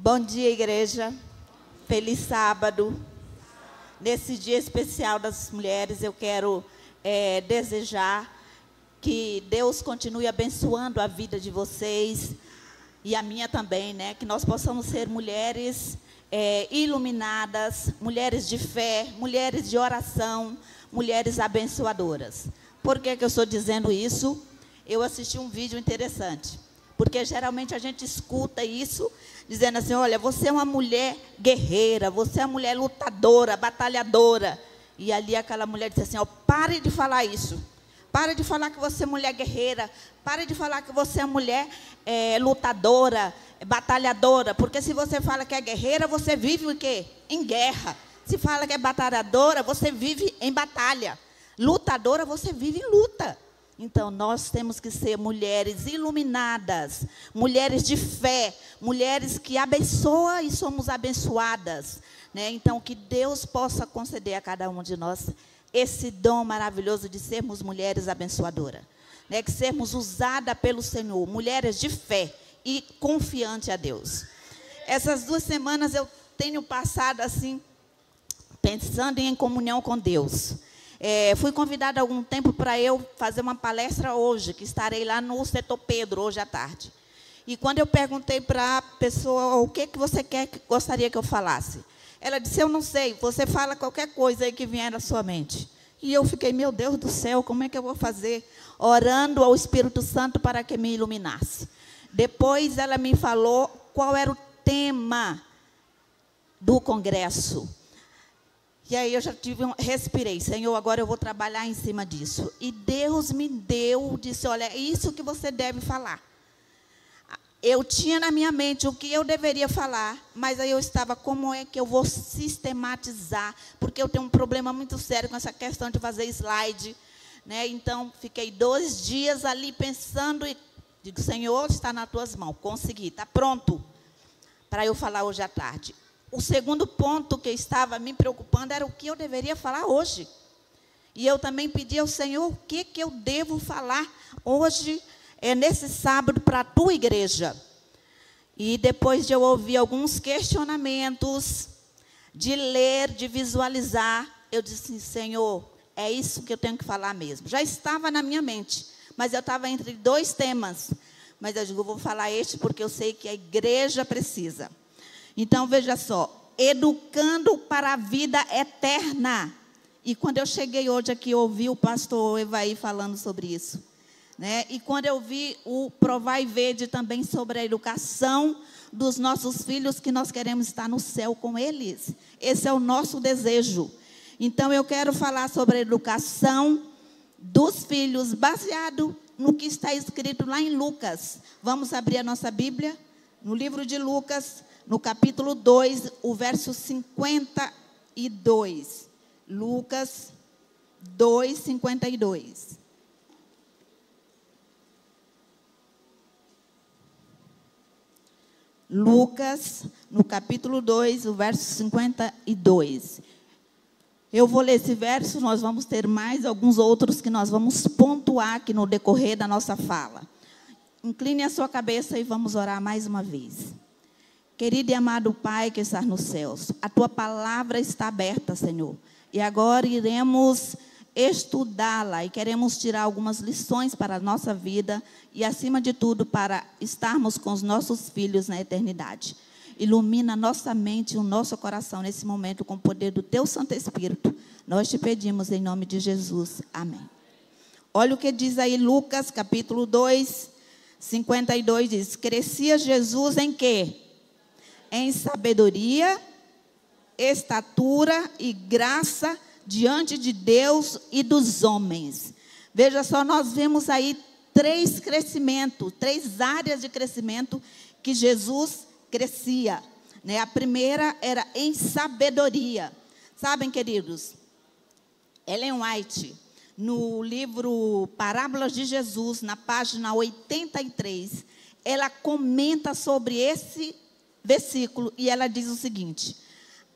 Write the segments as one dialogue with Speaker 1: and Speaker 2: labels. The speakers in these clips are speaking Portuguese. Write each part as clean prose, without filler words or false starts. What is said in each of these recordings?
Speaker 1: Bom dia, igreja. Feliz sábado. Nesse dia especial das mulheres, eu quero desejar que Deus continue abençoando a vida de vocês e a minha também, né? Que nós possamos ser mulheres iluminadas, mulheres de fé, mulheres de oração, mulheres abençoadoras. Por que eu estou dizendo isso? Eu assisti um vídeo interessante, porque geralmente a gente escuta isso, dizendo assim, olha, você é uma mulher guerreira, você é uma mulher lutadora, batalhadora. E ali aquela mulher disse assim, ó, pare de falar isso. Pare de falar que você é mulher guerreira. Pare de falar que você é mulher lutadora, batalhadora. Porque se você fala que é guerreira, você vive o quê? Em guerra. Se fala que é batalhadora, você vive em batalha. Lutadora, você vive em luta. Então, nós temos que ser mulheres iluminadas, mulheres de fé, mulheres que abençoam e somos abençoadas, né? Então, que Deus possa conceder a cada um de nós esse dom maravilhoso de sermos mulheres abençoadoras, né? Que sermos usadas pelo Senhor, mulheres de fé e confiantes a Deus. Essas 2 semanas eu tenho passado assim, pensando em comunhão com Deus. Fui convidada há algum tempo para eu fazer uma palestra hoje, que estarei lá no Setor Pedro, hoje à tarde. E quando eu perguntei para a pessoa, o que você gostaria que eu falasse? Ela disse, eu não sei, você fala qualquer coisa aí que vier na sua mente. E eu fiquei, meu Deus do céu, como é que eu vou fazer? Orando ao Espírito Santo para que me iluminasse. Depois ela me falou qual era o tema do congresso. E aí eu já respirei, Senhor, agora eu vou trabalhar em cima disso. E Deus me disse, olha, é isso que você deve falar. Eu tinha na minha mente o que eu deveria falar, mas aí eu estava, como é que eu vou sistematizar? Porque eu tenho um problema muito sério com essa questão de fazer slide, né? Então, fiquei 2 dias ali pensando e digo, Senhor, está nas tuas mãos, consegui, está pronto para eu falar hoje à tarde. O segundo ponto que estava me preocupando era o que eu deveria falar hoje. E eu também pedi ao Senhor o que eu devo falar hoje, nesse sábado, para a tua igreja. E depois de eu ouvir alguns questionamentos, de ler, de visualizar, eu disse, Senhor, é isso que eu tenho que falar mesmo. Já estava na minha mente, mas eu estava entre 2 temas. Mas eu digo, vou falar este porque eu sei que a igreja precisa. Então, veja só, educando para a vida eterna. E quando eu cheguei hoje aqui, eu ouvi o pastor Evaí falando sobre isso, né? E quando eu vi o Provar e Vede também sobre a educação dos nossos filhos, que nós queremos estar no céu com eles. Esse é o nosso desejo. Então, eu quero falar sobre a educação dos filhos, baseado no que está escrito lá em Lucas. Vamos abrir a nossa Bíblia? No livro de Lucas, no capítulo 2, o verso 52. Lucas 2, 52. Lucas, no capítulo 2, o verso 52. Eu vou ler esse verso, nós vamos ter mais alguns outros que nós vamos pontuar aqui no decorrer da nossa fala. Incline a sua cabeça e vamos orar mais uma vez. Querido e amado Pai que estás nos céus, a Tua palavra está aberta, Senhor. E agora iremos estudá-la e queremos tirar algumas lições para a nossa vida e, acima de tudo, para estarmos com os nossos filhos na eternidade. Ilumina a nossa mente e o nosso coração nesse momento com o poder do Teu Santo Espírito. Nós te pedimos em nome de Jesus. Amém. Olha o que diz aí Lucas, capítulo 2, 52, diz, crescia Jesus em quê? Em sabedoria, estatura e graça diante de Deus e dos homens. Veja só, nós vemos aí 3 crescimentos, 3 áreas de crescimento que Jesus crescia, né? A primeira era em sabedoria. Sabem, queridos, Ellen White, no livro Parábolas de Jesus, na página 83, ela comenta sobre esse versículo, e ela diz o seguinte,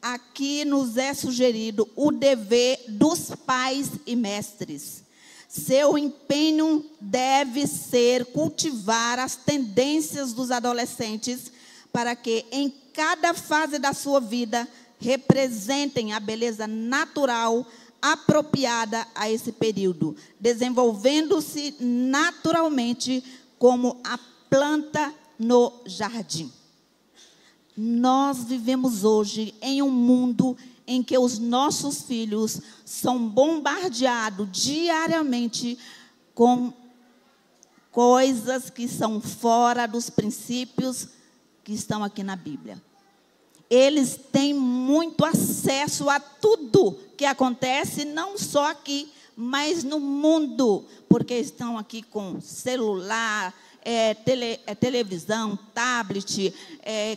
Speaker 1: aqui nos é sugerido o dever dos pais e mestres. Seu empenho deve ser cultivar as tendências dos adolescentes para que, em cada fase da sua vida representem a beleza natural apropriada a esse período, desenvolvendo-se naturalmente como a planta no jardim. Nós vivemos hoje em um mundo em que os nossos filhos são bombardeados diariamente com coisas que são fora dos princípios que estão aqui na Bíblia. Eles têm muito acesso a tudo que acontece, não só aqui, mas no mundo, porque estão aqui com celular, televisão, tablet,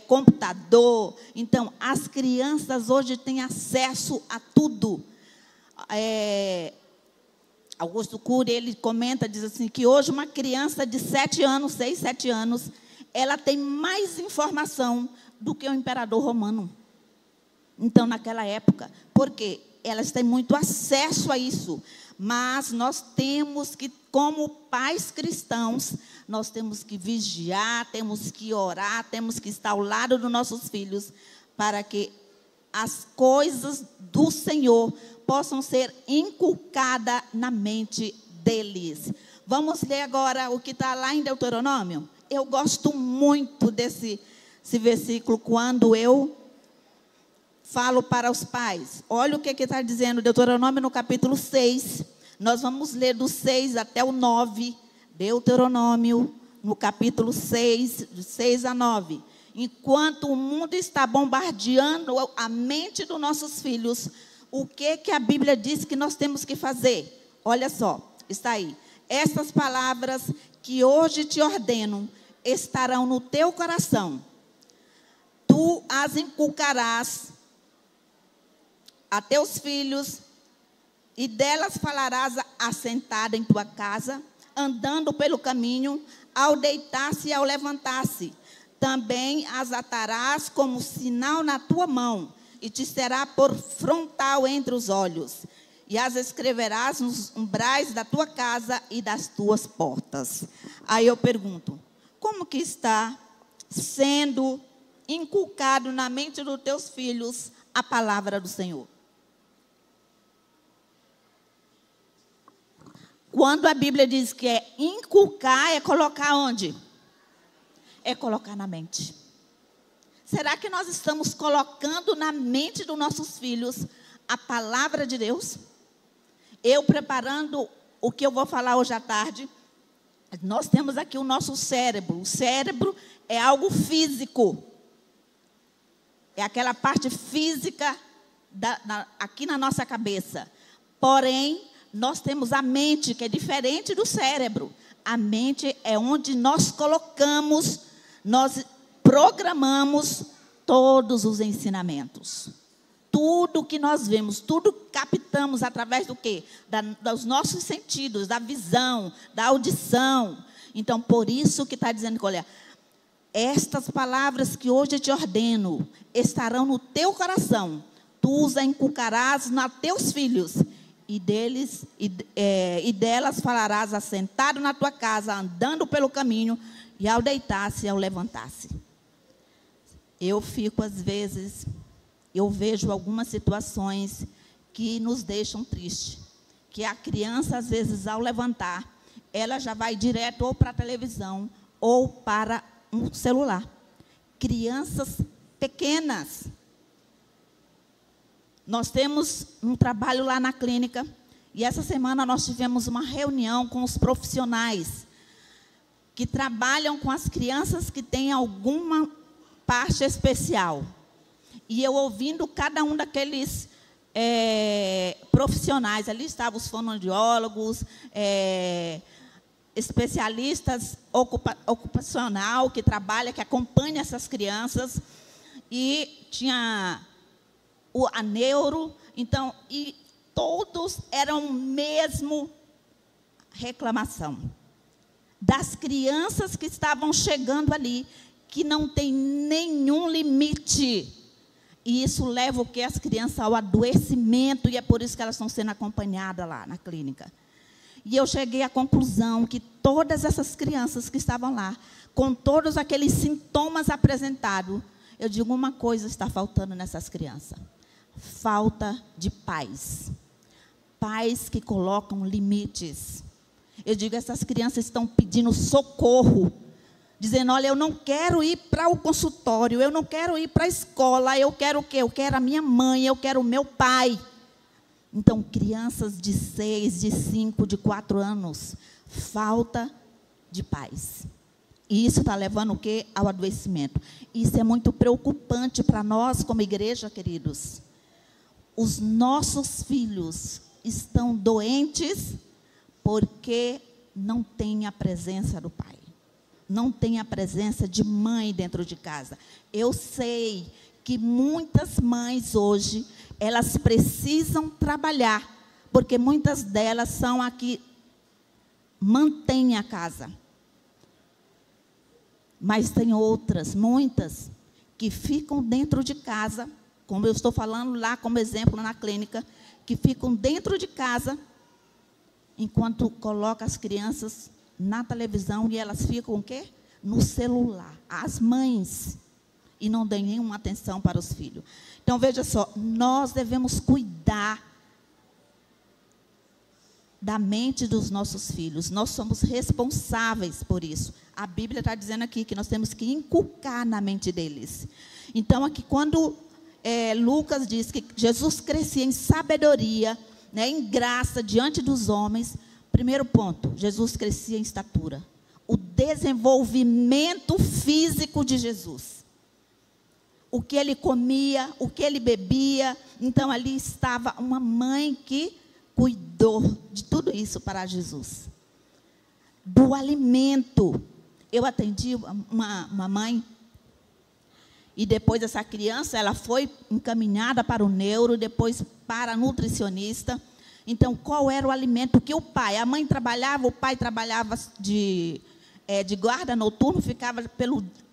Speaker 1: computador. Então, as crianças hoje têm acesso a tudo. Augusto Cury, ele comenta, diz assim, que hoje uma criança de 7 anos, 6, 7 anos, ela tem mais informação do que o imperador romano. Então, naquela época, porque elas têm muito acesso a isso. Mas nós temos que, como pais cristãos, nós temos que vigiar, temos que orar, temos que estar ao lado dos nossos filhos, para que as coisas do Senhor possam ser inculcadas na mente deles. Vamos ler agora o que está lá em Deuteronômio? Eu gosto muito desse versículo, quando eu falo para os pais. Olha o que está dizendo Deuteronômio no capítulo 6. Nós vamos ler do 6 até o 9. Deuteronômio no capítulo 6, de 6 a 9. Enquanto o mundo está bombardeando a mente dos nossos filhos, o que a Bíblia diz que nós temos que fazer? Olha só, está aí. Estas palavras que hoje te ordeno estarão no teu coração. Tu as inculcarás a teus filhos, e delas falarás assentada em tua casa, andando pelo caminho, ao deitar-se e ao levantar-se. Também as atarás como sinal na tua mão, e te será por frontal entre os olhos. E as escreverás nos umbrais da tua casa e das tuas portas. Aí eu pergunto, como que está sendo inculcado na mente dos teus filhos a palavra do Senhor? Quando a Bíblia diz que é inculcar, é colocar onde? É colocar na mente. Será que nós estamos colocando na mente dos nossos filhos a palavra de Deus? Eu preparando o que eu vou falar hoje à tarde, nós temos aqui o nosso cérebro. O cérebro é algo físico. É aquela parte física aqui na nossa cabeça. Porém, nós temos a mente, que é diferente do cérebro. A mente é onde nós colocamos, nós programamos todos os ensinamentos. Tudo que nós vemos, tudo captamos através do quê? Dos nossos sentidos, da visão, da audição. Então, por isso que está dizendo que, olha, estas palavras que hoje eu te ordeno estarão no teu coração. Tu os inculcarás nos teus filhos. E delas falarás assentado na tua casa, andando pelo caminho, e ao deitar-se e ao levantar-se. Eu fico, às vezes, eu vejo algumas situações que nos deixam tristes. Que a criança, às vezes, ao levantar, ela já vai direto ou para a televisão ou para um celular. Crianças pequenas. Nós temos um trabalho lá na clínica, e essa semana nós tivemos uma reunião com os profissionais que trabalham com as crianças que têm alguma parte especial. E eu ouvindo cada um daqueles profissionais, ali estavam os fonoaudiólogos, especialistas ocupacional que trabalha, que acompanha essas crianças, e tinha a neuro, então, e todos eram mesmo reclamação das crianças que estavam chegando ali, que não tem nenhum limite. E isso leva o que? As crianças ao adoecimento, e é por isso que elas estão sendo acompanhadas lá na clínica. E eu cheguei à conclusão que todas essas crianças que estavam lá, com todos aqueles sintomas apresentados, Eu digo, uma coisa está faltando nessas crianças: falta de pais. Pais que colocam limites. Eu digo, essas crianças estão pedindo socorro, dizendo, olha, eu não quero ir para o consultório, eu não quero ir para a escola, eu quero o quê? Eu quero a minha mãe, eu quero o meu pai. Então, crianças de 6, de 5, de 4 anos, falta de pais. E isso está levando o quê? Ao adoecimento. Isso é muito preocupante para nós como igreja, queridos. Os nossos filhos estão doentes porque não tem a presença do pai. Não tem a presença de mãe dentro de casa. Eu sei que muitas mães hoje, elas precisam trabalhar, porque muitas delas são a que mantêm a casa. Mas tem outras, muitas, que ficam dentro de casa, como eu estou falando lá como exemplo na clínica, que ficam dentro de casa, enquanto coloca as crianças na televisão e elas ficam o quê? No celular. As mães. E não dão nenhuma atenção para os filhos. Então, veja só, nós devemos cuidar da mente dos nossos filhos. Nós somos responsáveis por isso. A Bíblia está dizendo aqui que nós temos que inculcar na mente deles. Então, aqui, quando Lucas diz que Jesus crescia em sabedoria, né, em graça diante dos homens, primeiro ponto, Jesus crescia em estatura. O desenvolvimento físico de Jesus. O que ele comia, o que ele bebia. Então, ali estava uma mãe que cuidou de tudo isso para Jesus. Do alimento. Eu atendi uma mãe, e depois essa criança, ela foi encaminhada para o neuro, depois para a nutricionista. Então, qual era o alimento que a mãe trabalhava, o pai trabalhava de guarda noturno, ficava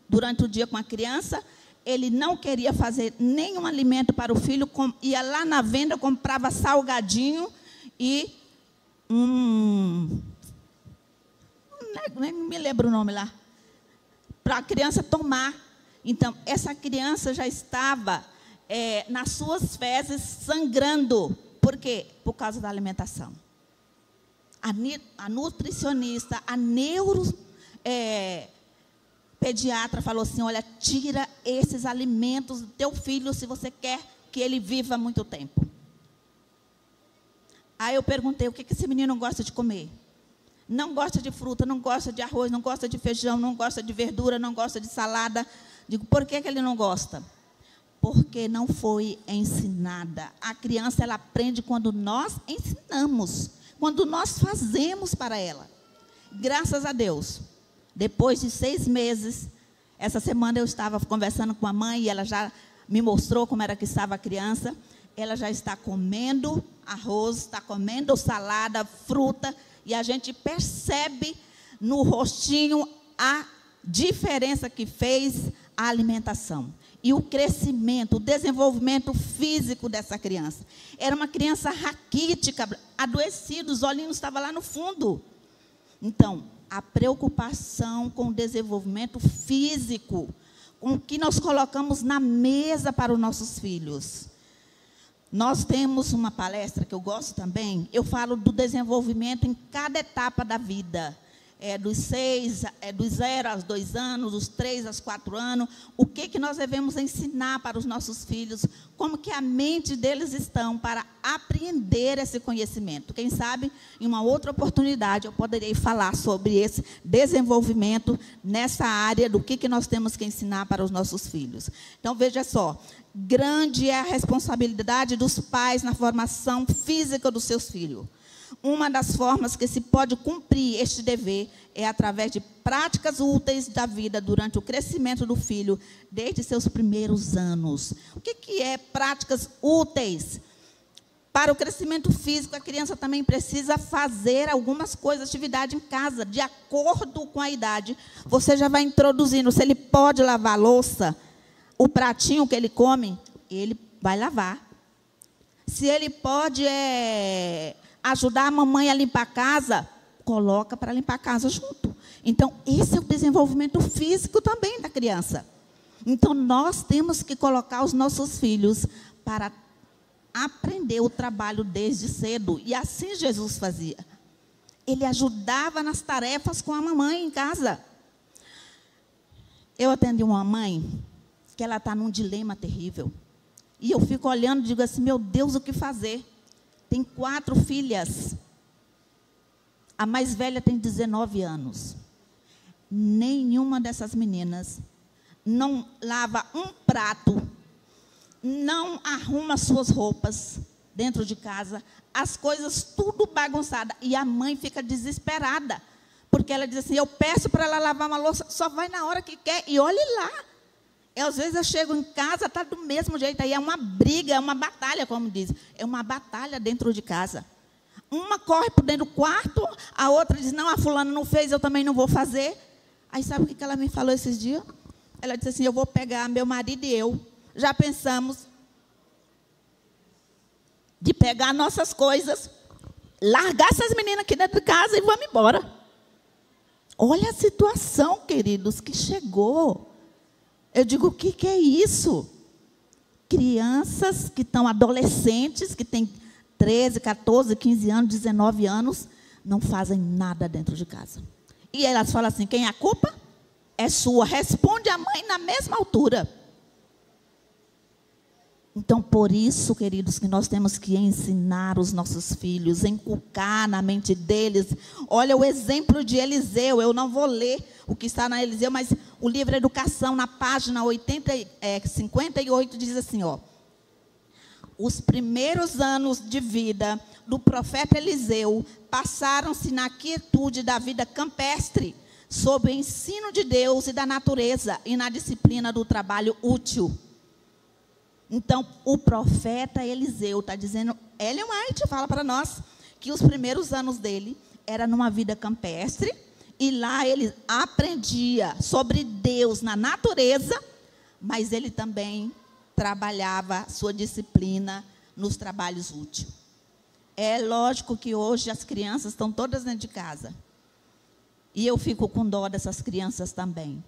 Speaker 1: durante o dia com a criança. Ele não queria fazer nenhum alimento para o filho, ia lá na venda, comprava salgadinho e nem me lembro o nome lá, para a criança tomar. Então, essa criança já estava nas suas fezes sangrando. Por quê? Por causa da alimentação. A nutricionista, a pediatra falou assim, olha, tira esses alimentos do teu filho se você quer que ele viva muito tempo. Aí eu perguntei, o que esse menino gosta de comer? Não gosta de fruta, não gosta de arroz, não gosta de feijão, não gosta de verdura, não gosta de salada. Digo, por que ele não gosta? Porque não foi ensinada. A criança, ela aprende quando nós ensinamos, quando nós fazemos para ela. Graças a Deus, depois de 6 meses, essa semana eu estava conversando com a mãe e ela já me mostrou como era que estava a criança. Ela já está comendo arroz, está comendo salada, fruta, e a gente percebe no rostinho a diferença que fez a alimentação. E o crescimento, o desenvolvimento físico dessa criança. Era uma criança raquítica, adoecida, os olhinhos estavam lá no fundo. Então, a preocupação com o desenvolvimento físico, com o que nós colocamos na mesa para os nossos filhos. Nós temos uma palestra que eu gosto também, eu falo do desenvolvimento em cada etapa da vida. Dos 0 aos 2 anos, dos 3 aos 4 anos, o que nós devemos ensinar para os nossos filhos, como que a mente deles estão para apreender esse conhecimento. Quem sabe, em uma outra oportunidade, eu poderei falar sobre esse desenvolvimento nessa área do que nós temos que ensinar para os nossos filhos. Então, veja só, grande é a responsabilidade dos pais na formação física dos seus filhos. Uma das formas que se pode cumprir este dever é através de práticas úteis da vida durante o crescimento do filho, desde seus primeiros anos. O que é práticas úteis? Para o crescimento físico, a criança também precisa fazer algumas coisas, atividade em casa, de acordo com a idade. Você já vai introduzindo, se ele pode lavar a louça, o pratinho que ele come, ele vai lavar. Se ele pode ajudar a mamãe a limpar a casa, coloca para limpar a casa junto. Então, esse é o desenvolvimento físico também da criança. Então, nós temos que colocar os nossos filhos para aprender o trabalho desde cedo. E assim Jesus fazia. Ele ajudava nas tarefas com a mamãe em casa. Eu atendi uma mãe que ela está num dilema terrível. E eu fico olhando e digo assim, meu Deus, o que fazer? Tem 4 filhas. A mais velha tem 19 anos. Nenhuma dessas meninas não lava um prato, não arruma suas roupas dentro de casa, as coisas tudo bagunçada. E a mãe fica desesperada, porque ela diz assim, eu peço para ela lavar uma louça, só vai na hora que quer, e olhe lá. E às vezes eu chego em casa, está do mesmo jeito, aí é uma briga, é uma batalha, como diz. É uma batalha dentro de casa. Uma corre por dentro do quarto, a outra diz, não, a fulana não fez, eu também não vou fazer. Aí sabe o que ela me falou esses dias? Ela disse assim, eu vou pegar meu marido e eu. Já pensamos de pegar nossas coisas, largar essas meninas aqui dentro de casa e vamos embora. Olha a situação, queridos, que chegou. Eu digo, o que é isso? Crianças que estão adolescentes, que têm 13, 14, 15 anos, 19 anos, não fazem nada dentro de casa. E elas falam assim, quem é a culpa? É sua. Responde a mãe na mesma altura. Então, por isso, queridos, que nós temos que ensinar os nossos filhos, inculcar na mente deles. Olha o exemplo de Eliseu. Eu não vou ler o que está na Eliseu, mas o livro Educação, na página 58, diz assim, ó. Os primeiros anos de vida do profeta Eliseu passaram-se na quietude da vida campestre, sob o ensino de Deus e da natureza e na disciplina do trabalho útil. Então, o profeta Eliseu está dizendo, Ellen White fala para nós, que os primeiros anos dele era numa vida campestre, e lá ele aprendia sobre Deus na natureza, mas ele também trabalhava sua disciplina nos trabalhos úteis. É lógico que hoje as crianças estão todas dentro de casa. E eu fico com dó dessas crianças também.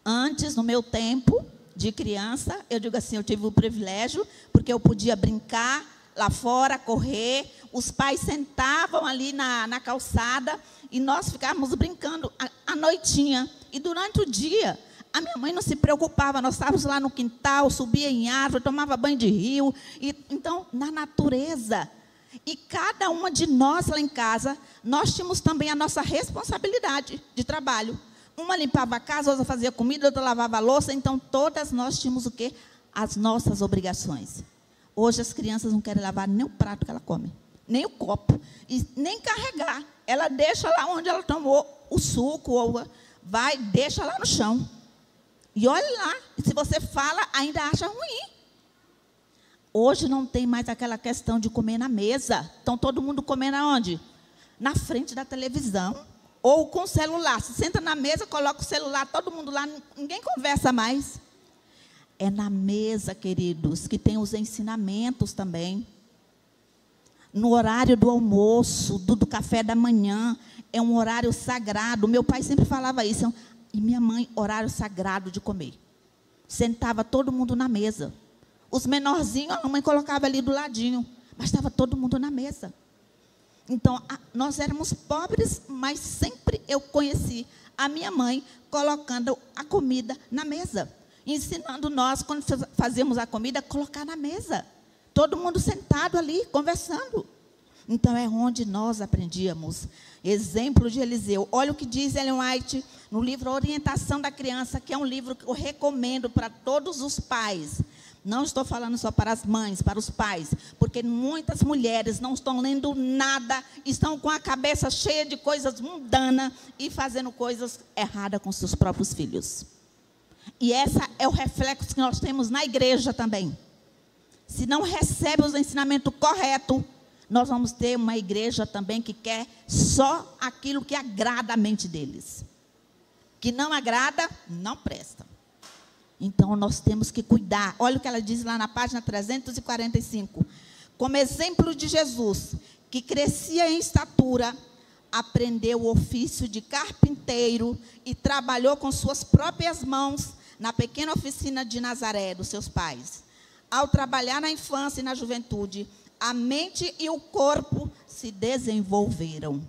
Speaker 1: Antes, no meu tempo de criança, eu digo assim, eu tive o privilégio, porque eu podia brincar lá fora, correr, os pais sentavam ali na calçada, e nós ficávamos brincando à noitinha. E durante o dia, a minha mãe não se preocupava, nós estávamos lá no quintal, subia em árvore, tomava banho de rio, e, então, na natureza. E cada uma de nós lá em casa, nós tínhamos também a nossa responsabilidade de trabalho. Uma limpava a casa, outra fazia comida, outra lavava a louça. Então, todas nós tínhamos o quê? As nossas obrigações. Hoje, as crianças não querem lavar nem o prato que ela come, nem o copo, e nem carregar. Ela deixa lá onde ela tomou o suco, ou vai, deixa lá no chão. E olha lá, se você fala, ainda acha ruim. Hoje não tem mais aquela questão de comer na mesa. Então, todo mundo comendo aonde? Na frente da televisão. Ou com o celular. Se senta na mesa, coloca o celular, todo mundo lá, ninguém conversa mais. É na mesa, queridos, que tem os ensinamentos também. No horário do almoço, do café da manhã, é um horário sagrado. Meu pai sempre falava isso. E minha mãe, horário sagrado de comer. Sentava todo mundo na mesa. Os menorzinhos, a mamãe colocava ali do ladinho, mas estava todo mundo na mesa. Então, nós éramos pobres, mas sempre eu conheci a minha mãe colocando a comida na mesa. Ensinando nós, quando fazíamos a comida, a colocar na mesa. Todo mundo sentado ali, conversando. Então, é onde nós aprendíamos. Exemplo de Eliseu. Olha o que diz Ellen White no livro Orientação da Criança, que é um livro que eu recomendo para todos os pais. Não estou falando só para as mães, para os pais, porque muitas mulheres não estão lendo nada, estão com a cabeça cheia de coisas mundanas e fazendo coisas erradas com seus próprios filhos. E esse é o reflexo que nós temos na igreja também. Se não recebe os ensinamentos corretos, nós vamos ter uma igreja também que quer só aquilo que agrada a mente deles. Que não agrada, não presta. Então, nós temos que cuidar. Olha o que ela diz lá na página 345. Como exemplo de Jesus, que crescia em estatura, aprendeu o ofício de carpinteiro e trabalhou com suas próprias mãos na pequena oficina de Nazaré, dos seus pais. Ao trabalhar na infância e na juventude, a mente e o corpo se desenvolveram.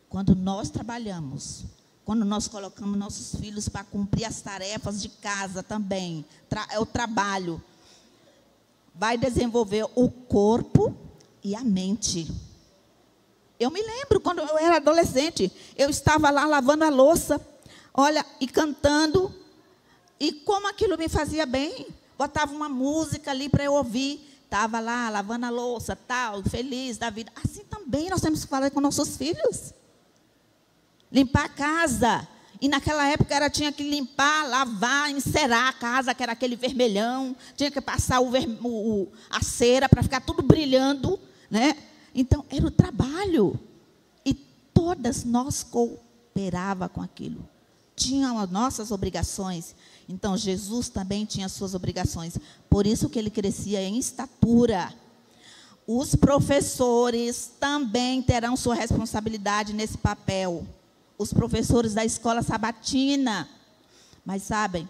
Speaker 1: Quando nós trabalhamos, quando nós colocamos nossos filhos para cumprir as tarefas de casa também, é o trabalho, vai desenvolver o corpo e a mente. Eu me lembro, quando eu era adolescente, eu estava lá lavando a louça, olha, e cantando, e como aquilo me fazia bem. Botava uma música ali para eu ouvir, estava lá lavando a louça, tal, feliz da vida. Assim também nós temos que falar com nossos filhos. Limpar a casa. E naquela época tinha que limpar, lavar, encerar a casa, que era aquele vermelhão. Tinha que passar a cera para ficar tudo brilhando, né? Então, era o trabalho. E todas nós cooperávamos com aquilo. Tinham as nossas obrigações. Então, Jesus também tinha as suas obrigações. Por isso que ele crescia em estatura. Os professores também terão sua responsabilidade nesse papel. Os professores da escola sabatina. Mas, sabem,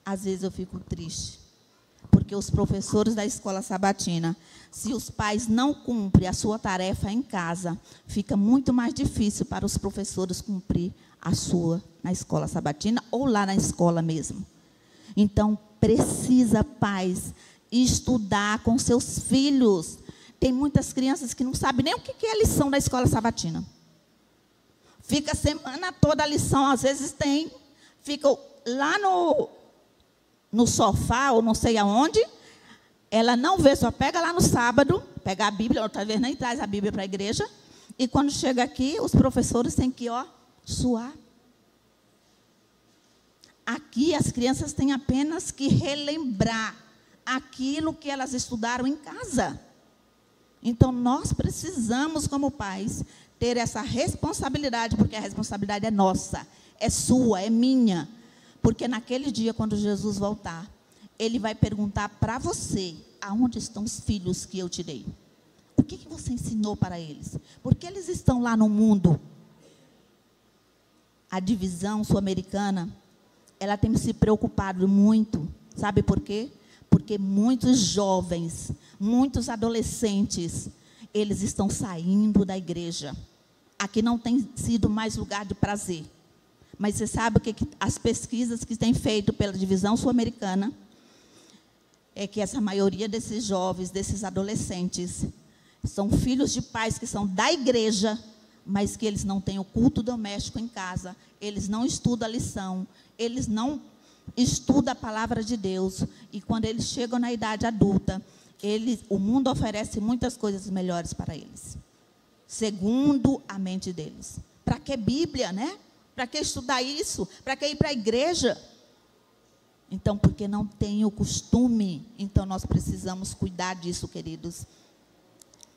Speaker 1: às vezes eu fico triste. Porque os professores da escola sabatina, se os pais não cumprem a sua tarefa em casa, fica muito mais difícil para os professores cumprir a sua na escola sabatina ou lá na escola mesmo. Então, precisa, pais, estudar com seus filhos. Tem muitas crianças que não sabem nem o que é a lição da escola sabatina. Fica a semana toda a lição, às vezes fica lá no sofá, ou não sei aonde, ela não vê, só pega lá no sábado, pega a Bíblia, outra vez nem traz a Bíblia para a igreja, e quando chega aqui, os professores têm que, suar. Aqui as crianças têm apenas que relembrar aquilo que elas estudaram em casa. Então, nós precisamos, como pais, ter essa responsabilidade, porque a responsabilidade é nossa, é sua, é minha. Porque naquele dia, quando Jesus voltar, ele vai perguntar para você, aonde estão os filhos que eu te dei? O que você ensinou para eles? Porque eles estão lá no mundo. A divisão sul-americana, ela tem se preocupado muito. Sabe por quê? Porque muitos jovens, muitos adolescentes, eles estão saindo da igreja. Aqui não tem sido mais lugar de prazer. Mas você sabe o que as pesquisas que têm feito pela divisão sul-americana é que essa maioria desses jovens, desses adolescentes, são filhos de pais que são da igreja, mas que eles não têm o culto doméstico em casa, eles não estudam a lição, eles não estudam a palavra de Deus, e quando eles chegam na idade adulta, o mundo oferece muitas coisas melhores para eles, segundo a mente deles. Para que Bíblia, né? Para que estudar isso? Para que ir para a igreja? Então, porque não tem o costume. Então, nós precisamos cuidar disso, queridos.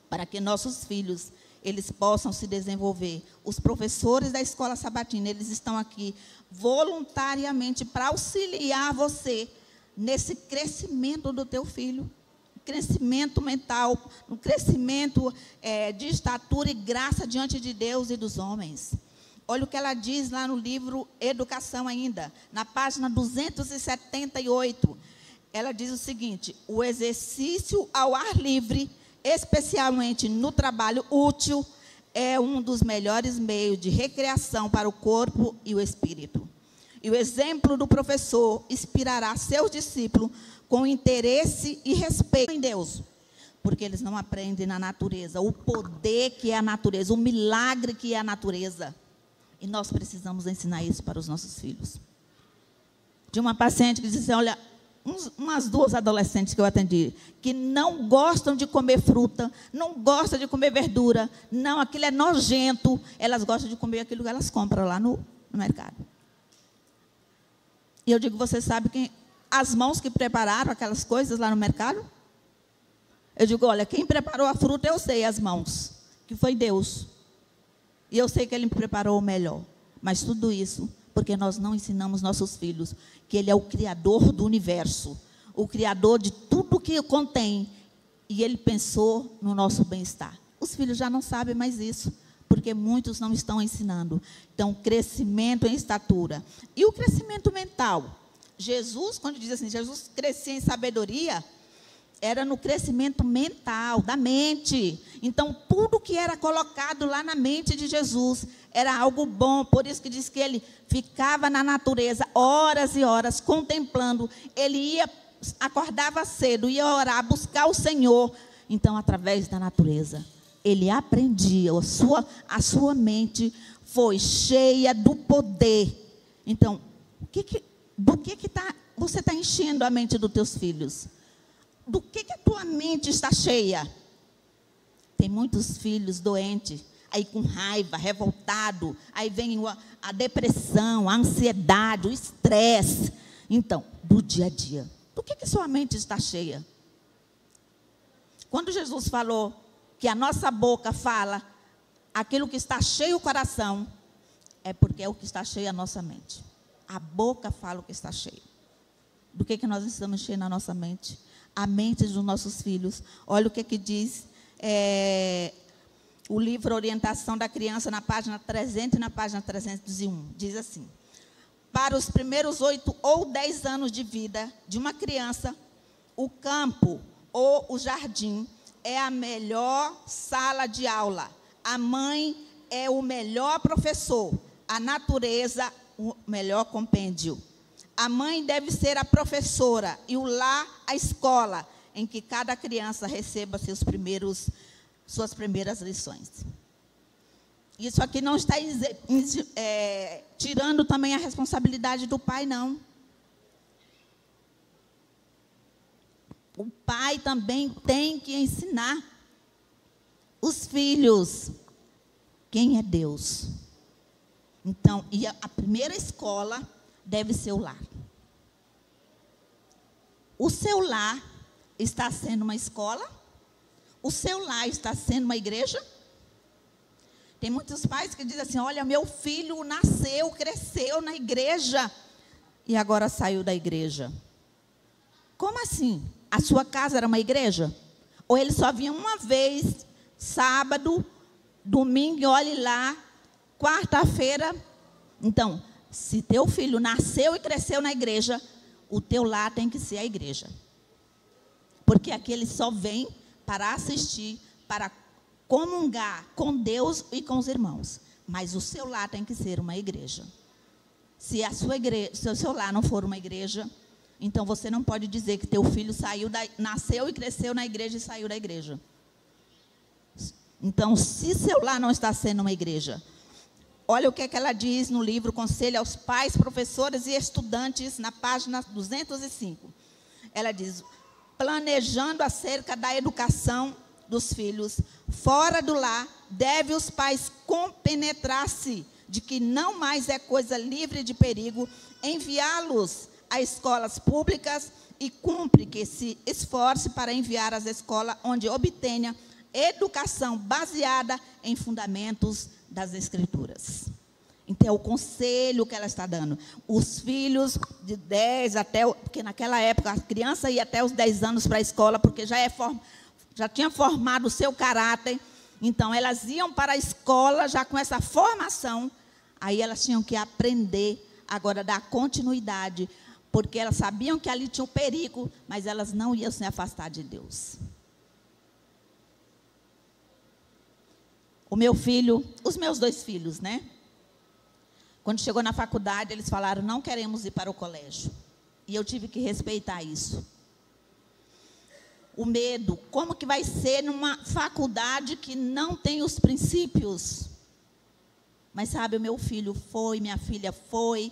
Speaker 1: Para que nossos filhos, eles possam se desenvolver. Os professores da escola sabatina, eles estão aqui voluntariamente para auxiliar você nesse crescimento do teu filho. Crescimento mental, um crescimento de estatura e graça diante de Deus e dos homens. Olha o que ela diz lá no livro Educação ainda, na página 278. Ela diz o seguinte: o exercício ao ar livre, especialmente no trabalho útil, é um dos melhores meios de recreação para o corpo e o espírito. E o exemplo do professor inspirará seus discípulos com interesse e respeito em Deus, porque eles não aprendem na natureza, o poder que é a natureza, o milagre que é a natureza. E nós precisamos ensinar isso para os nossos filhos. De uma paciente que disse, olha, umas duas adolescentes que eu atendi, que não gostam de comer fruta, não gostam de comer verdura, não, aquilo é nojento, elas gostam de comer aquilo que elas compram lá no mercado. E eu digo, você sabe quem, as mãos que prepararam aquelas coisas lá no mercado? Eu digo, olha, quem preparou a fruta, eu sei as mãos, que foi Deus. E eu sei que Ele me preparou o melhor. Mas tudo isso porque nós não ensinamos nossos filhos que Ele é o Criador do universo, o Criador de tudo que contém. E Ele pensou no nosso bem-estar. Os filhos já não sabem mais isso, porque muitos não estão ensinando. Então, crescimento em estatura. E o crescimento mental? Jesus, quando diz assim, Jesus crescia em sabedoria, era no crescimento mental, da mente. Então, tudo que era colocado lá na mente de Jesus era algo bom. Por isso que diz que ele ficava na natureza horas e horas, contemplando. Ele acordava cedo, ia orar, buscar o Senhor. Então, através da natureza, ele aprendia. A sua mente foi cheia do poder. Então, você está enchendo a mente dos teus filhos? Do que a tua mente está cheia? Tem muitos filhos doentes, aí com raiva, revoltado, aí vem a depressão, a ansiedade, o estresse. Então, do dia a dia, do que sua mente está cheia? Quando Jesus falou que a nossa boca fala aquilo que está cheio o coração, é porque é o que está cheio a nossa mente. A boca fala o que está cheio. Do que nós estamos cheios na nossa mente? A mente dos nossos filhos. Olha o que diz o livro Orientação da Criança, na página 300 e na página 301. Diz assim: para os primeiros 8 ou 10 anos de vida de uma criança, o campo ou o jardim é a melhor sala de aula. A mãe é o melhor professor. A natureza, o melhor compêndio. A mãe deve ser a professora e o lar a escola em que cada criança receba suas primeiras lições. Isso aqui não está tirando também a responsabilidade do pai, não. O pai também tem que ensinar os filhos quem é Deus. Então, e a primeira escola deve ser o lar. O seu lar está sendo uma escola? O seu lar está sendo uma igreja? Tem muitos pais que dizem assim: olha, meu filho nasceu, cresceu na igreja e agora saiu da igreja. Como assim? A sua casa era uma igreja? Ou ele só vinha uma vez, sábado, domingo, e olhe lá, quarta-feira? Então, se teu filho nasceu e cresceu na igreja, o teu lar tem que ser a igreja. Porque aqui ele só vem para assistir, para comungar com Deus e com os irmãos. Mas o seu lar tem que ser uma igreja. Se o seu lar não for uma igreja, então você não pode dizer que teu filho nasceu e cresceu na igreja e saiu da igreja. Então, se seu lar não está sendo uma igreja, olha o que ela diz no livro Conselho aos Pais, Professores e Estudantes, na página 205. Ela diz: planejando acerca da educação dos filhos fora do lar, deve os pais compenetrar-se de que não mais é coisa livre de perigo enviá-los a escolas públicas e cumpre que se esforce para enviar às escolas onde obtenha educação baseada em fundamentos das Escrituras. Então, é o conselho que ela está dando. Os filhos de 10 porque naquela época a criança ia até os 10 anos para a escola, porque já tinha formado o seu caráter. Então, elas iam para a escola já com essa formação. Aí elas tinham que aprender agora a dar continuidade, porque elas sabiam que ali tinha um perigo, mas elas não iam se afastar de Deus. Os meus 2 filhos, né? Quando chegou na faculdade, eles falaram: não queremos ir para o colégio. E eu tive que respeitar isso. O medo, como que vai ser numa faculdade que não tem os princípios? Mas sabe, o meu filho foi, minha filha foi,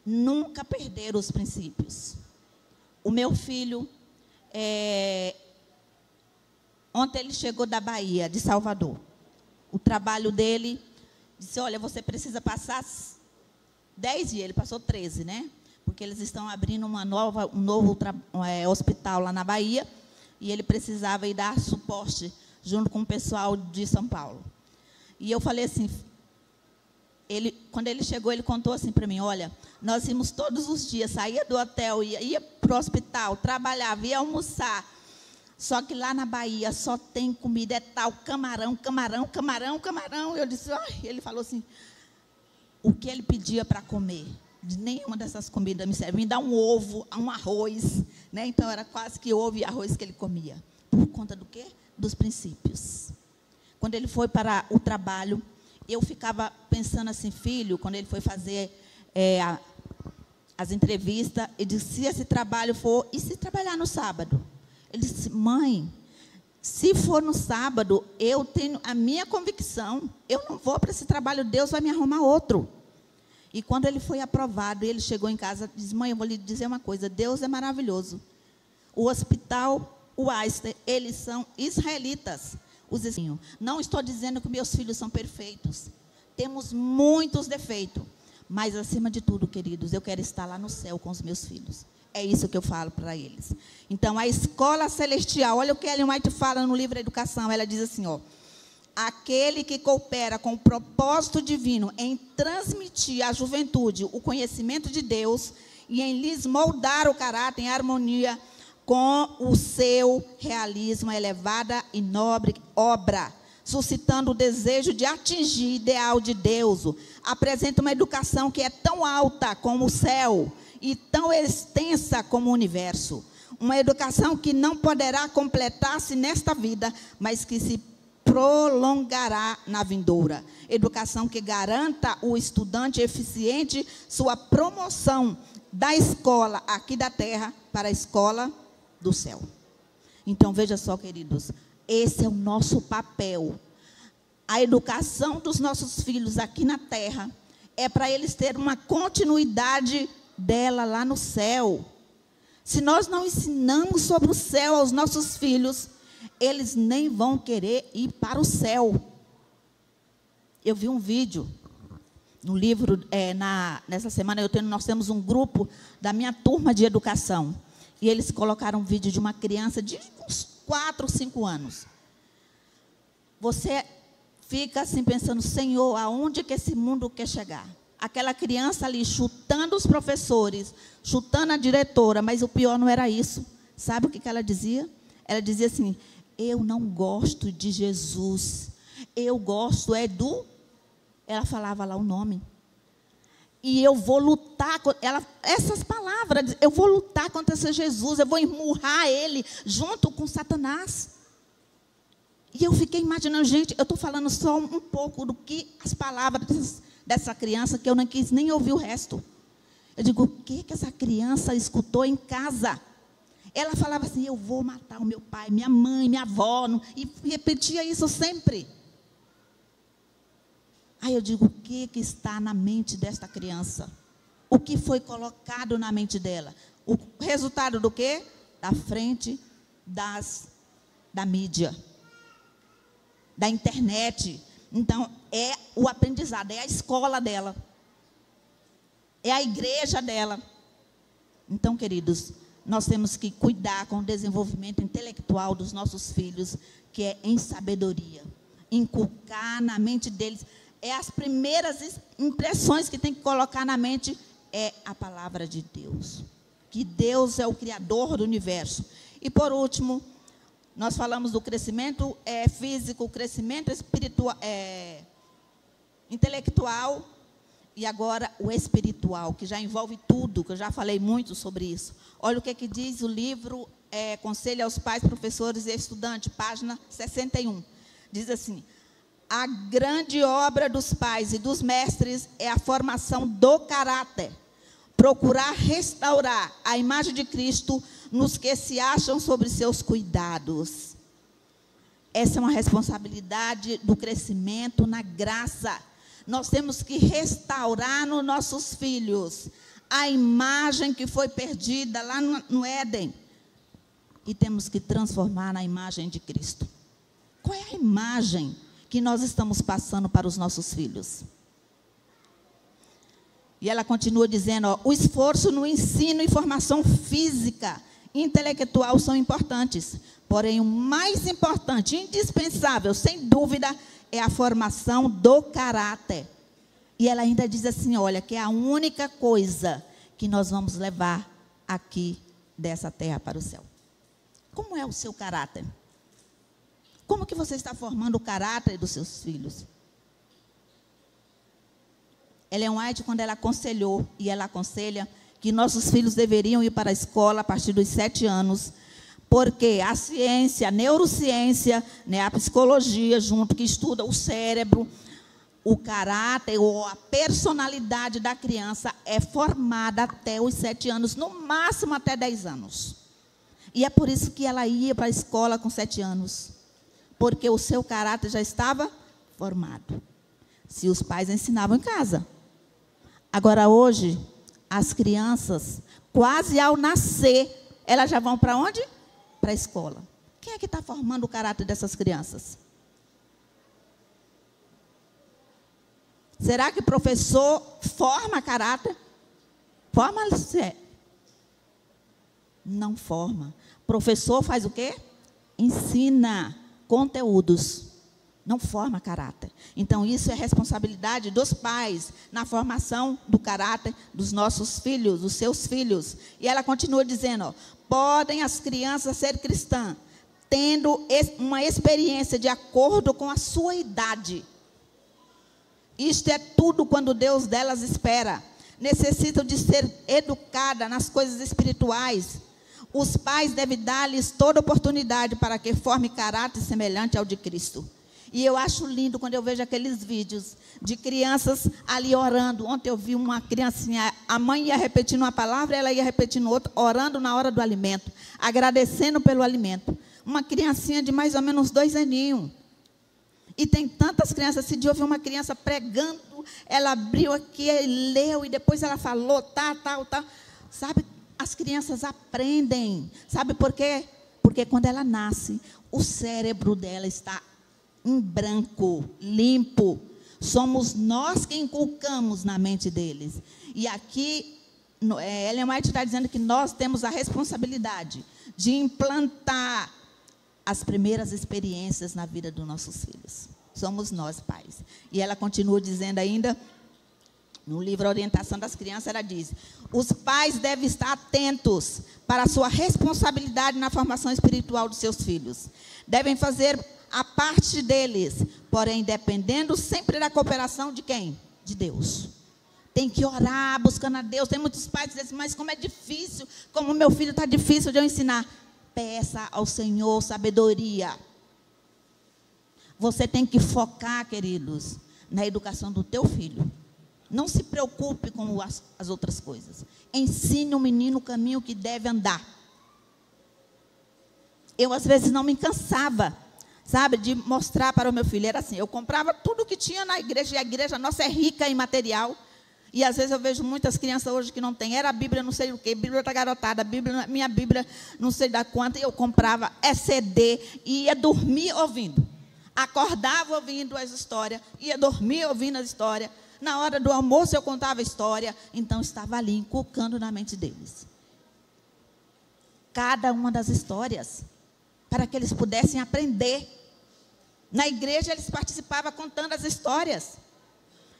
Speaker 1: nunca perderam os princípios. O meu filho, ontem ele chegou da Bahia, de Salvador. O trabalho dele, disse: olha, você precisa passar 10 dias. Ele passou 13, né? Porque eles estão abrindo um novo hospital lá na Bahia, e ele precisava ir dar suporte junto com o pessoal de São Paulo. E eu falei assim, quando ele chegou, ele contou assim para mim: olha, nós íamos todos os dias, saía do hotel, ia para o hospital, trabalhava, ia almoçar, Só que lá na Bahia só tem comida, é tal, camarão, camarão, camarão, camarão. Eu disse, ai, ele falou assim, o que ele pedia para comer? De nenhuma dessas comidas me serve. Me dá um ovo, um arroz, né? Então era quase que ovo e arroz que ele comia. Por conta do quê? Dos princípios. Quando ele foi para o trabalho, eu ficava pensando assim, filho, quando ele foi fazer as entrevistas, ele disse, se esse trabalho for, e se trabalhar no sábado? Ele disse, mãe, se for no sábado, eu tenho a minha convicção, eu não vou para esse trabalho, Deus vai me arrumar outro. E quando ele foi aprovado, ele chegou em casa e disse, mãe, eu vou lhe dizer uma coisa, Deus é maravilhoso. O hospital, o Einstein, eles são israelitas. Não estou dizendo que meus filhos são perfeitos. Temos muitos defeitos. Mas, acima de tudo, queridos, eu quero estar lá no céu com os meus filhos. É isso que eu falo para eles. Então, a escola celestial, olha o que Ellen White fala no livro Educação, ela diz assim, ó, aquele que coopera com o propósito divino em transmitir à juventude o conhecimento de Deus e em lhes moldar o caráter em harmonia com o seu realismo, elevada e nobre obra, suscitando o desejo de atingir o ideal de Deus, apresenta uma educação que é tão alta como o céu, e tão extensa como o universo. Uma educação que não poderá completar-se nesta vida, mas que se prolongará na vindoura. Educação que garanta o estudante eficiente sua promoção da escola aqui da terra para a escola do céu. Então, veja só, queridos, esse é o nosso papel. A educação dos nossos filhos aqui na terra é para eles terem uma continuidade dela lá no céu. Se nós não ensinamos sobre o céu aos nossos filhos, eles nem vão querer ir para o céu. Eu vi um vídeo no livro, nessa semana nós temos um grupo da minha turma de educação, e eles colocaram um vídeo de uma criança de uns 4, 5 anos. Você fica assim pensando, Senhor, aonde que esse mundo quer chegar? Aquela criança ali chutando os professores, chutando a diretora, mas o pior não era isso. Sabe o que ela dizia? Ela dizia assim, eu não gosto de Jesus, eu gosto do... Ela falava lá o nome. E eu vou lutar, essas palavras, eu vou lutar contra esse Jesus, eu vou emurrar ele junto com Satanás. E eu fiquei imaginando, gente, eu estou falando só um pouco do que as palavras dessa criança, que eu não quis nem ouvir o resto. Eu digo, o que essa criança escutou em casa? Ela falava assim, eu vou matar o meu pai, minha mãe, minha avó, e repetia isso sempre. Aí eu digo, o que está na mente desta criança? O que foi colocado na mente dela? O resultado do quê? Da frente da mídia, da internet. Então, é o aprendizado, é a escola dela. É a igreja dela. Então, queridos, nós temos que cuidar com o desenvolvimento intelectual dos nossos filhos, que é em sabedoria. Inculcar na mente deles. As primeiras impressões que tem que colocar na mente é a palavra de Deus. Que Deus é o Criador do universo. E, por último, nós falamos do crescimento físico, crescimento espiritual, intelectual, e agora o espiritual, que já envolve tudo, que eu já falei muito sobre isso. Olha o que diz o livro Conselho aos Pais, Professores e Estudantes, página 61. Diz assim, a grande obra dos pais e dos mestres é a formação do caráter. Procurar restaurar a imagem de Cristo nos que se acham sobre seus cuidados. Essa é uma responsabilidade do crescimento na graça. Nós temos que restaurar nos nossos filhos a imagem que foi perdida lá no Éden. E temos que transformar na imagem de Cristo. Qual é a imagem que nós estamos passando para os nossos filhos? E ela continua dizendo, ó, o esforço no ensino e formação física e intelectual são importantes, porém o mais importante, indispensável, sem dúvida, é a formação do caráter. E ela ainda diz assim, olha, que é a única coisa que nós vamos levar aqui dessa terra para o céu. Como é o seu caráter? Como que você está formando o caráter dos seus filhos? Ellen White, quando ela aconselhou, e ela aconselha, que nossos filhos deveriam ir para a escola a partir dos 7 anos, porque a ciência, a neurociência, né, a psicologia junto, que estuda o cérebro, o caráter ou a personalidade da criança é formada até os 7 anos, no máximo até 10 anos. E é por isso que ela ia para a escola com 7 anos, porque o seu caráter já estava formado. Se os pais ensinavam em casa. Agora, hoje, as crianças, quase ao nascer, elas já vão para onde? Para a escola. Quem é que está formando o caráter dessas crianças? Será que o professor forma caráter? Forma? Não forma. Professor faz o quê? Ensina conteúdos. Não forma caráter. Então, isso é responsabilidade dos pais na formação do caráter dos nossos filhos, dos seus filhos. E ela continua dizendo, ó, podem as crianças ser cristãs, tendo uma experiência de acordo com a sua idade. Isto é tudo quando Deus delas espera. Necessitam de ser educadas nas coisas espirituais. Os pais devem dar-lhes toda oportunidade para que forme caráter semelhante ao de Cristo. E eu acho lindo quando eu vejo aqueles vídeos de crianças ali orando. Ontem eu vi uma criancinha, a mãe ia repetindo uma palavra, ela ia repetindo outra, orando na hora do alimento, agradecendo pelo alimento. Uma criancinha de mais ou menos 2 aninhos. E tem tantas crianças. Esse dia eu vi uma criança pregando, ela abriu aqui, leu, e depois ela falou, tá. Sabe, as crianças aprendem. Sabe por quê? Porque quando ela nasce, o cérebro dela está em branco, limpo. Somos nós que inculcamos na mente deles. E aqui, Ellen White está dizendo que nós temos a responsabilidade de implantar as primeiras experiências na vida dos nossos filhos. Somos nós, pais. E ela continua dizendo ainda, no livro Orientação das Crianças, ela diz, os pais devem estar atentos para a sua responsabilidade na formação espiritual dos seus filhos. Devem fazer a parte deles, porém, dependendo sempre da cooperação de quem? De Deus. Tem que orar, buscando a Deus. Tem muitos pais que dizem, mas como é difícil, como meu filho está difícil de eu ensinar. Peça ao Senhor sabedoria. Você tem que focar, queridos, na educação do teu filho. Não se preocupe com as outras coisas. Ensine o menino o caminho que deve andar. Eu, às vezes, não me cansava, sabe, de mostrar para o meu filho. Era assim, eu comprava tudo que tinha na igreja, e a igreja nossa é rica em material. E, às vezes, eu vejo muitas crianças hoje que não têm. Era a Bíblia não sei o quê, Bíblia da garotada, minha Bíblia não sei da quanta. E eu comprava CD e ia dormir ouvindo. Acordava ouvindo as histórias, ia dormir ouvindo as histórias. Na hora do almoço eu contava a história. Então, estava ali inculcando na mente deles cada uma das histórias, para que eles pudessem aprender. Na igreja eles participavam contando as histórias.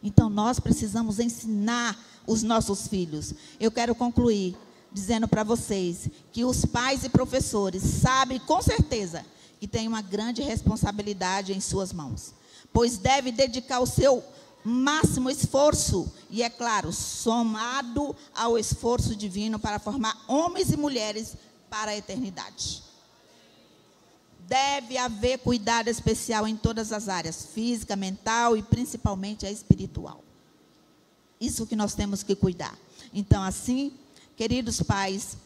Speaker 1: Então, nós precisamos ensinar os nossos filhos. Eu quero concluir dizendo para vocês que os pais e professores sabem com certeza que tem uma grande responsabilidade em suas mãos, pois deve dedicar o seu máximo esforço, e é claro, somado ao esforço divino para formar homens e mulheres para a eternidade. Deve haver cuidado especial em todas as áreas, física, mental e principalmente a espiritual. Isso que nós temos que cuidar. Então, assim, queridos pais,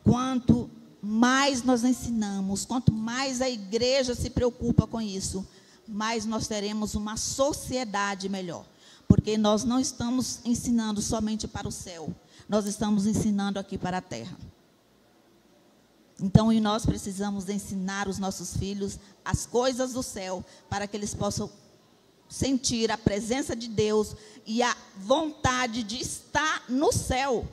Speaker 1: quanto mais nós ensinamos, quanto mais a igreja se preocupa com isso, mais nós teremos uma sociedade melhor. Porque nós não estamos ensinando somente para o céu, nós estamos ensinando aqui para a terra. Então, nós precisamos ensinar os nossos filhos as coisas do céu, para que eles possam sentir a presença de Deus e a vontade de estar no céu.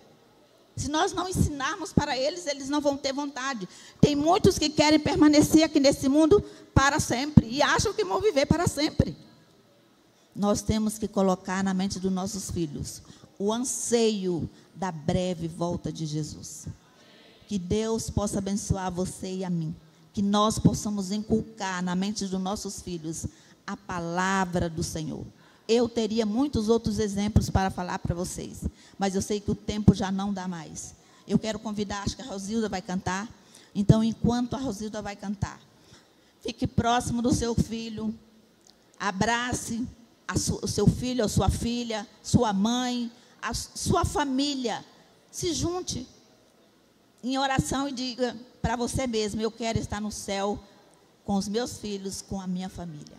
Speaker 1: Se nós não ensinarmos para eles, eles não vão ter vontade. Tem muitos que querem permanecer aqui nesse mundo para sempre e acham que vão viver para sempre. Nós temos que colocar na mente dos nossos filhos o anseio da breve volta de Jesus. Que Deus possa abençoar você e a mim. Que nós possamos inculcar na mente dos nossos filhos a palavra do Senhor. Eu teria muitos outros exemplos para falar para vocês, mas eu sei que o tempo já não dá mais. Eu quero convidar, acho que a Rosilda vai cantar. Então, enquanto a Rosilda vai cantar, fique próximo do seu filho, abrace o seu filho, a sua filha, sua mãe, a sua família. Se junte em oração e diga para você mesmo: eu quero estar no céu com os meus filhos, com a minha família.